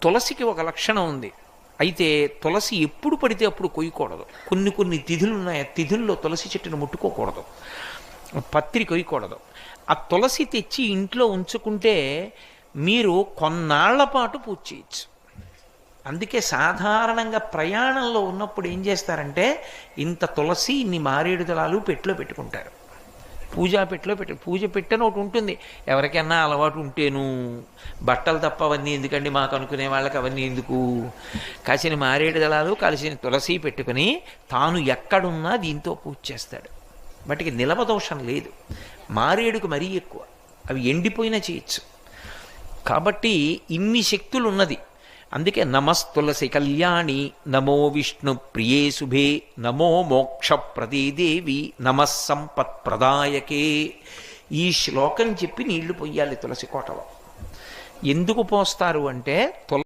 తులసికి ఒక లక్షణం ఉంది. అయితే తులసి ఎప్పుడు పడితే అప్పుడు కొయ్యకూడదు. కొన్ని కొన్ని తిథులు ఉన్నాయి, ఆ తిథుల్లో తులసి చెట్టును ముట్టుకోకూడదు, పత్రి కొయ్యకూడదు. ఆ తులసి తెచ్చి ఇంట్లో ఉంచుకుంటే మీరు కొన్నాళ్ల పాటు పూజ చేయొచ్చు. అందుకే సాధారణంగా ప్రయాణంలో ఉన్నప్పుడు ఏం చేస్తారంటే ఇంత తులసి ఇన్ని మారేడు దళాలు పెట్టిలో పెట్టుకుంటారు. పూజ పెట్టని ఒకటి ఉంటుంది. ఎవరికైనా అలవాటు ఉంటేను, బట్టలు తప్ప అవన్నీ ఎందుకండి మాకు అనుకునే వాళ్ళకి అవన్నీ ఎందుకు, కాసిన మారేడు దళాలు కలిసిన తులసి పెట్టుకుని తాను ఎక్కడున్నా దీంతో పూజ చేస్తాడు. వాటికి నిలవ దోషం లేదు. మారేడుకు మరీ ఎక్కువ, అవి ఎండిపోయినా చేయొచ్చు. కాబట్టి ఇన్ని శక్తులు ఉన్నది. అందుకే నమస్తులసి కళ్యాణి, నమో విష్ణు ప్రియే శుభే, నమో మోక్ష ప్రదేదేవి, నమః సంపత్ ప్రదాయకే. ఈ శ్లోకం చెప్పి నీళ్లు పొయ్యాలి తులసి కోటలో. ఎందుకు పోస్తారు అంటే